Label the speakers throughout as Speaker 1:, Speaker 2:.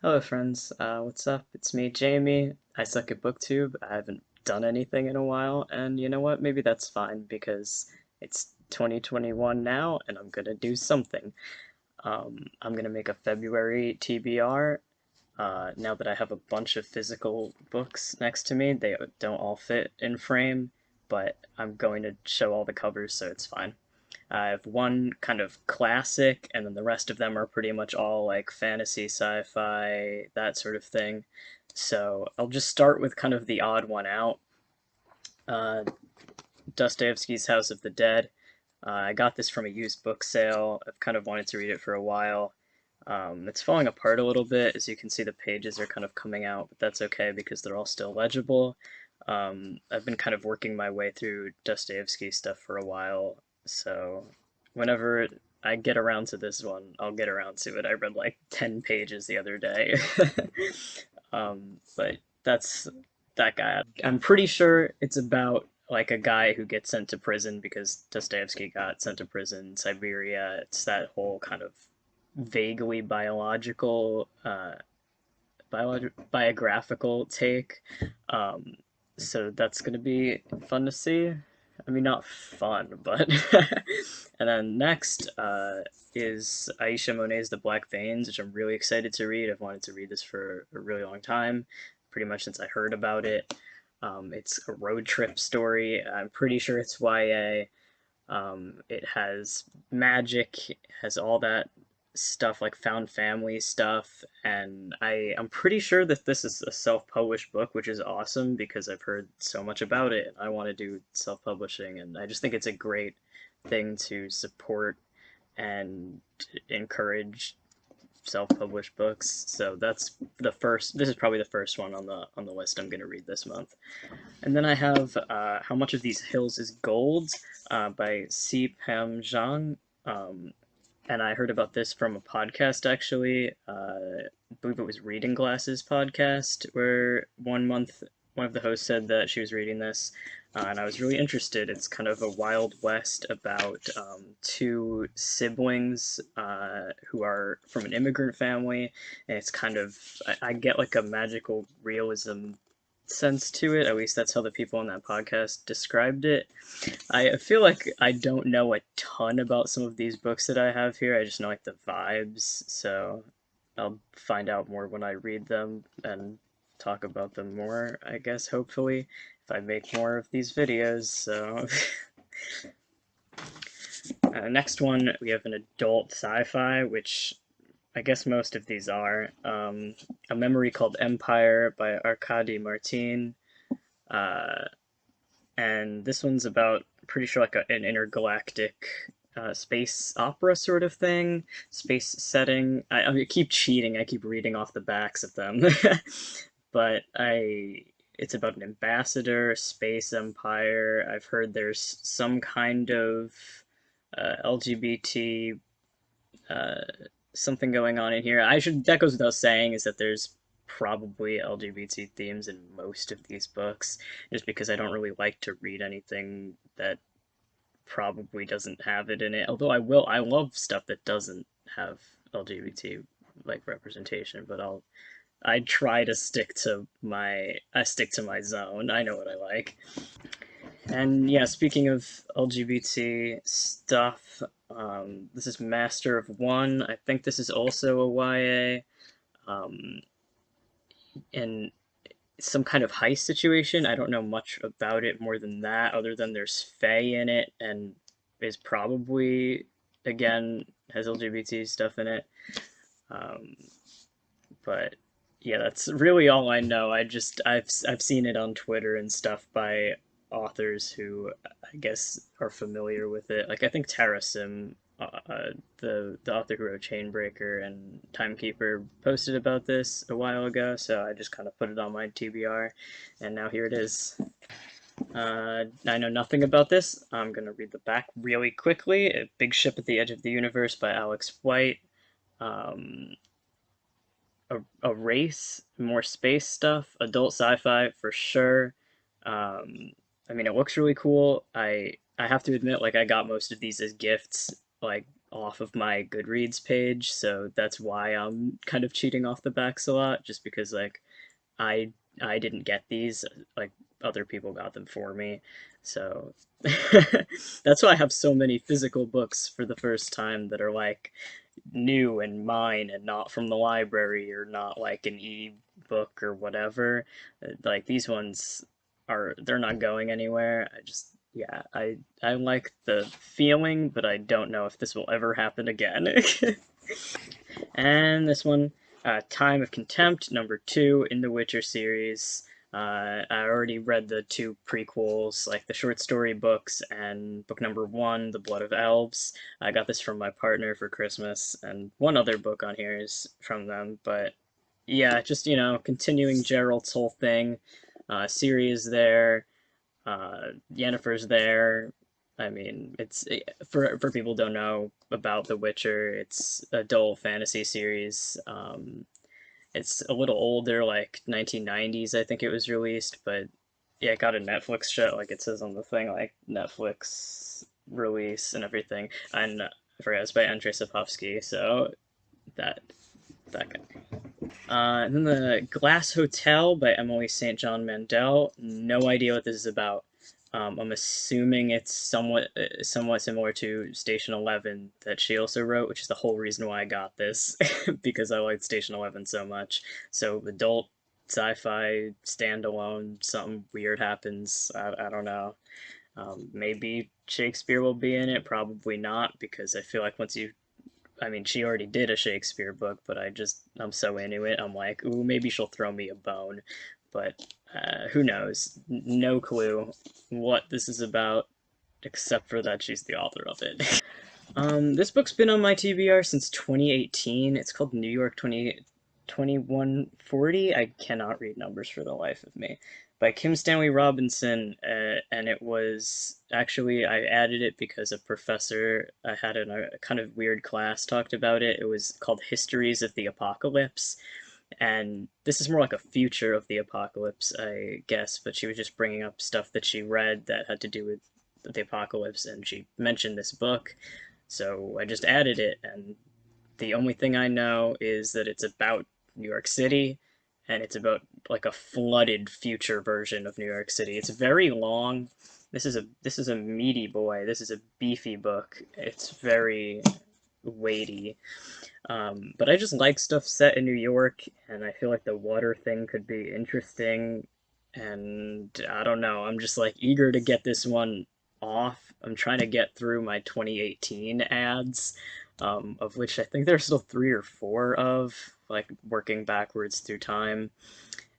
Speaker 1: Hello, friends. What's up? It's me, Jamie. I suck at BookTube. I haven't done anything in a while, and you know what? Maybe that's fine because it's 2021 now, and I'm gonna do something. I'm gonna make a February TBR. Now that I have a bunch of physical books next to me, they don't all fit in frame, but I'm going to show all the covers, so it's fine. I have one kind of classic, and then the rest of them are pretty much all like fantasy, sci-fi, that sort of thing. So I'll just start with kind of the odd one out. Uh, Dostoevsky's House of the Dead. I got this from a used book sale. I've kind of wanted to read it for a while. It's falling apart a little bit. As you can see, the pages are kind of coming out, but that's okay because they're all still legible. I've been kind of working my way through Dostoevsky stuff for a while, so whenever I get around to this one, I'll get around to it. I read like 10 pages the other day. But that's that guy. I'm pretty sure it's about like a guy who gets sent to prison because Dostoevsky got sent to prison in Siberia. It's that whole kind of vaguely biographical take. Um, so that's gonna be fun to see. I mean, not fun, but and then next is Aisha Monet's The Black Veins, which I'm really excited to read. I've wanted to read this for a really long time, pretty much since I heard about it. It's a road trip story. I'm pretty sure it's YA. It has magic, it has all that stuff like found family stuff, and I'm pretty sure that this is a self-published book, which is awesome because I've heard so much about it and I want to do self-publishing, and I just think it's a great thing to support and encourage self-published books. So that's the first. This is probably the first one on the list I'm going to read this month. And then I have How Much of These Hills is Gold by C. Pam Zhang. Um, and I heard about this from a podcast actually. I believe it was Reading Glasses podcast, where one of the hosts said that she was reading this, and I was really interested. It's kind of a Wild West about two siblings who are from an immigrant family, and it's kind of I get like a magical realism sense to it. At least that's how the people on that podcast described it. I feel like I don't know a ton about some of these books that I have here. I just know like the vibes, so I'll find out more when I read them and talk about them more, I guess, hopefully, if I make more of these videos. So, next one, we have an adult sci-fi, which I guess most of these are. A Memory Called Empire by Arkady Martin. Uh, and this one's about pretty sure like an intergalactic space opera sort of thing, space setting. I keep cheating. I keep reading off the backs of them, but I. It's about an ambassador, a space empire. I've heard there's some kind of LGBT uh, something going on in here. I should that goes without saying is that there's probably LGBT themes in most of these books, just because I don't really like to read anything that probably doesn't have it in it. Although I love stuff that doesn't have LGBT like representation, but I try to stick to my zone. I know what I like. And yeah, speaking of LGBT stuff, this is Master of One. I think this is also a YA, um, and some kind of heist situation. I don't know much about it more than that, other than there's Faye in it, and is probably, again, has LGBT stuff in it. Um, but yeah, that's really all I know. I've seen it on Twitter and stuff by authors who I guess are familiar with it. Like I think Tara Sim, the author who wrote Chainbreaker and Timekeeper, posted about this a while ago. So I just kind of put it on my TBR, and now here it is. I know nothing about this. I'm gonna read the back really quickly. A Big Ship at the Edge of the Universe by Alex White. Um, a race, more space stuff, adult sci-fi for sure. Um, I mean, it looks really cool. I have to admit, like I got most of these as gifts, like off of my Goodreads page, so that's why I'm kind of cheating off the backs a lot, just because like I I didn't get these, like other people got them for me. So that's why I have so many physical books for the first time that are like new and mine and not from the library or not like an e-book or whatever. Like these ones they're not going anywhere. I just yeah, I like the feeling, but I don't know if this will ever happen again. And this one, Time of Contempt, number 2 in the Witcher series. I already read the 2 prequels, like the short story books, and book number 1, The Blood of Elves. I got this from my partner for Christmas, and one other book on here is from them. But yeah, just, continuing Geralt's whole thing. Ciri is there, Yennefer's there. I mean, it's for people who don't know about The Witcher. It's adult fantasy series. It's a little older, like 1990s, I think it was released, but yeah, it got a Netflix show, like it says on the thing, like Netflix release and everything. And I forgot it's by Andrzej Sapkowski, so that that guy. And then The Glass Hotel by Emily St. John Mandel. No idea what this is about. I'm assuming it's somewhat similar to Station 11 that she also wrote, which is the whole reason why I got this, because I liked Station 11 so much. So adult sci-fi standalone, something weird happens. I don't know. Maybe Shakespeare will be in it. Probably not, because I feel like once you I mean, she already did a Shakespeare book, but I'm so into it. I'm like, ooh, maybe she'll throw me a bone. But who knows? No clue what this is about, except for that she's the author of it. This book's been on my TBR since 2018. It's called New York 2140. I cannot read numbers for the life of me. By Kim Stanley Robinson, and it was actually, I added it because a professor I had in a kind of weird class talked about it. It was called Histories of the Apocalypse, and this is more like a future of the apocalypse, I guess, but she was just bringing up stuff that she read that had to do with the apocalypse, and she mentioned this book, so I just added it, and the only thing I know is that it's about New York City, and it's about like a flooded future version of New York City. It's very long. This is a meaty boy. This is a beefy book. It's very weighty. But I just like stuff set in New York, and I feel like the water thing could be interesting. And I don't know, I'm just like eager to get this one off. I'm trying to get through my 2018 ads, of which I think there's still 3 or 4 of, like working backwards through time.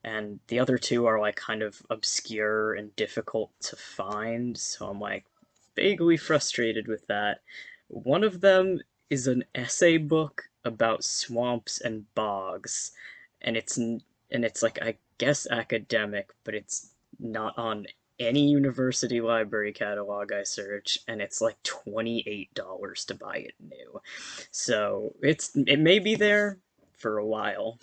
Speaker 1: And the other 2 are like kind of obscure and difficult to find, so I'm like vaguely frustrated with that. One of them is an essay book about swamps and bogs, and it's like, I guess, academic, but it's not on any university library catalog I search, and it's like $28 to buy it new. So it may be there for a while.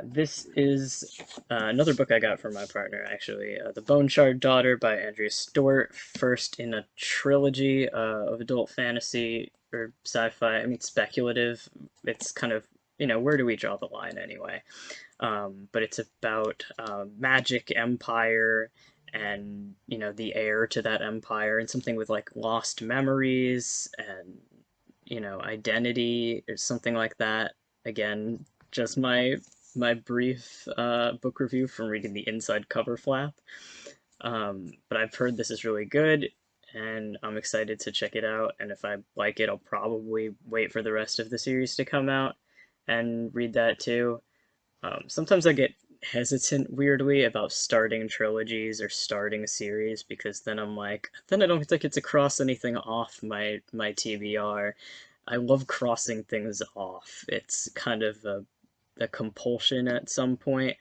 Speaker 1: This is another book I got from my partner, actually. The Boneshard Daughter by Andrea Stewart, first in a trilogy of adult fantasy or sci-fi. I mean, speculative. It's kind of, where do we draw the line anyway? But it's about magic empire and, the heir to that empire, and something with like lost memories and, identity or something like that. Again, just my brief book review from reading the inside cover flap. But I've heard this is really good, and I'm excited to check it out. And if I like it, I'll probably wait for the rest of the series to come out and read that too. Sometimes I get hesitant weirdly about starting trilogies or starting a series, because then I'm like, then I don't think it's to cross anything off my TBR. I love crossing things off. It's kind of a compulsion at some point,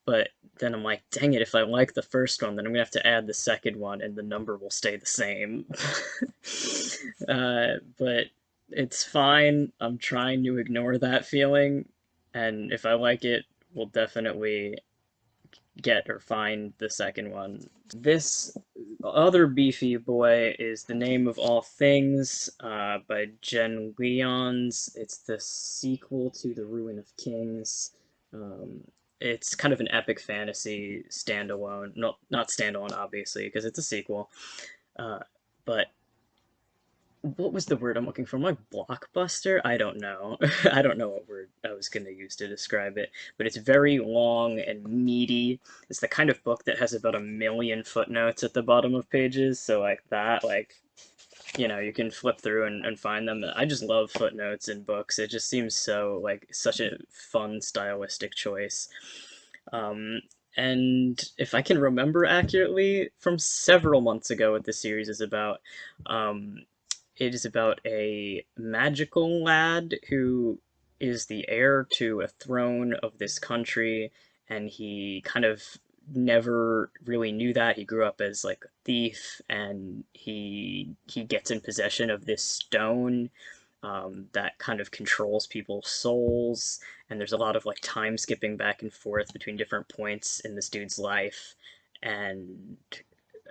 Speaker 1: but then I'm like, dang it, if I like the first one, then I'm gonna have to add the second one and the number will stay the same. But it's fine. I'm trying to ignore that feeling, and if I like it, we'll definitely get or find the second one. This other beefy boy is The Name of All Things by Jen Leons. It's the sequel to The Ruin of Kings. Um, it's kind of an epic fantasy standalone. Not standalone, obviously, because it's a sequel. Uh, but what was the word I'm looking for? Like blockbuster? I don't know. I don't know what word I was going to use to describe it, but it's very long and meaty. It's the kind of book that has about 1 million footnotes at the bottom of pages, so like that, like, you can flip through and find them. I just love footnotes in books. It just seems so, like, such a fun stylistic choice. Um, and if I can remember accurately, from several months ago, what the series is about, um, it is about a magical lad who is the heir to a throne of this country, and he kind of never really knew that. He grew up as like a thief, and he gets in possession of this stone that kind of controls people's souls. And there's a lot of like time skipping back and forth between different points in this dude's life, and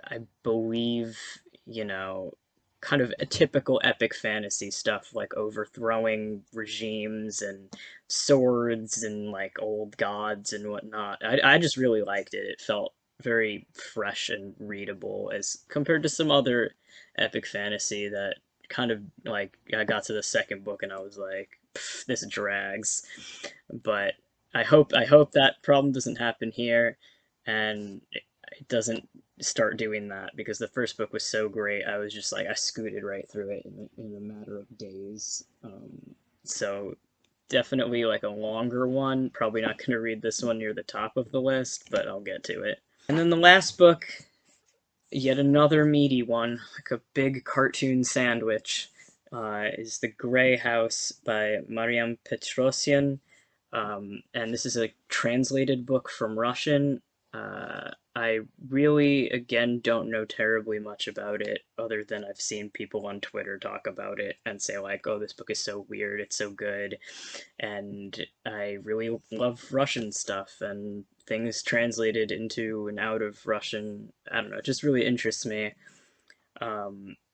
Speaker 1: I believe, you know, kind of a typical epic fantasy stuff like overthrowing regimes and swords and like old gods and whatnot. I just really liked it. It felt very fresh and readable as compared to some other epic fantasy that kind of like I got to the second book and I was like, this drags. But I hope that problem doesn't happen here, and it doesn't start doing that, because the first book was so great. I was just like, I scooted right through it in a matter of days. So definitely like a longer one. Probably not going to read this one near the top of the list, but I'll get to it. And then the last book, yet another meaty one, like a big cartoon sandwich, is The Grey House by Mariam Petrosyan. And this is a translated book from Russian. I really, again, don't know terribly much about it, other than I've seen people on Twitter talk about it and say, like, oh, this book is so weird, it's so good. And I really love Russian stuff, and things translated into and out of Russian, I don't know, it just really interests me.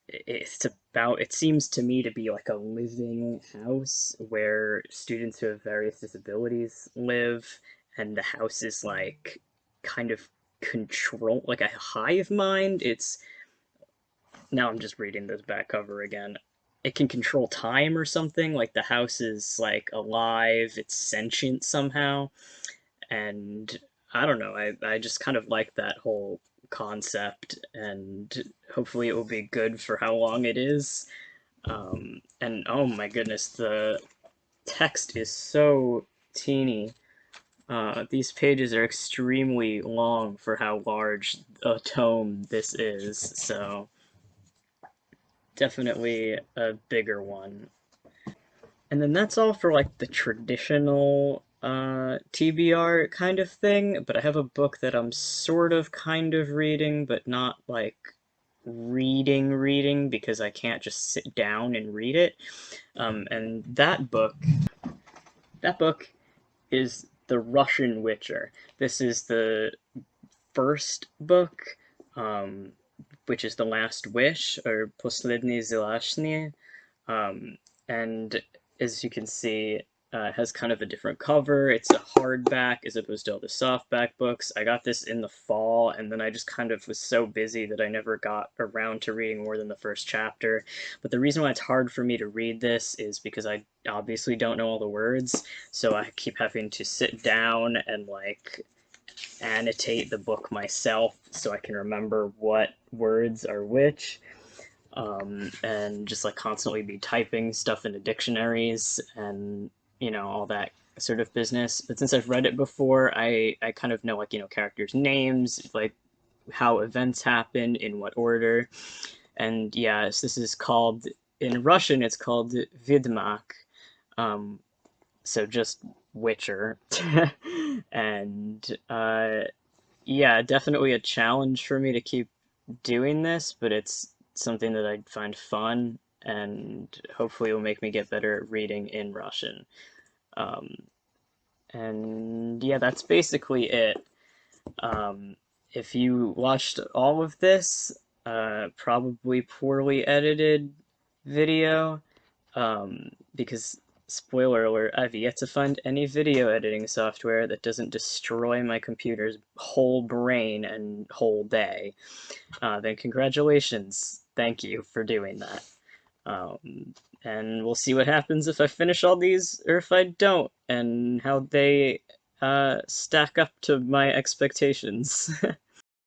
Speaker 1: It seems to me to be like a living house where students who have various disabilities live, and the house is like kind of like a hive mind. Now I'm just reading this back cover again. It can control time or something, like the house is like alive, it's sentient somehow, and I don't know. I just kind of like that whole concept, and hopefully it will be good for how long it is. And oh my goodness, the text is so teeny. These pages are extremely long for how large a tome this is, so definitely a bigger one. And then that's all for like the traditional TBR kind of thing, but I have a book that I'm sort of kind of reading, but not like reading because I can't just sit down and read it. And that book is The Russian Witcher. This is the first book, um, which is The Last Wish, or Posledny Zelashny. Um, and as you can see, it has kind of a different cover. It's a hardback as opposed to all the softback books. I got this in the fall, and then I just kind of was so busy that I never got around to reading more than the first chapter. But the reason why it's hard for me to read this is because I obviously don't know all the words, so I keep having to sit down and like annotate the book myself so I can remember what words are which, and just like constantly be typing stuff into dictionaries and all that sort of business. But since I've read it before, I kind of know, like, characters' names, like how events happen in what order. And yes, this is called, in Russian it's called Vidmak, um, so just Witcher. And yeah, definitely a challenge for me to keep doing this, but it's something that I find fun, and hopefully will make me get better at reading in Russian. Um, and yeah, that's basically it. If you watched all of this, probably poorly edited video, because, spoiler alert, I've yet to find any video editing software that doesn't destroy my computer's whole brain and whole day. Then congratulations. Thank you for doing that. Um, and we'll see what happens if I finish all these or if I don't, and how they stack up to my expectations.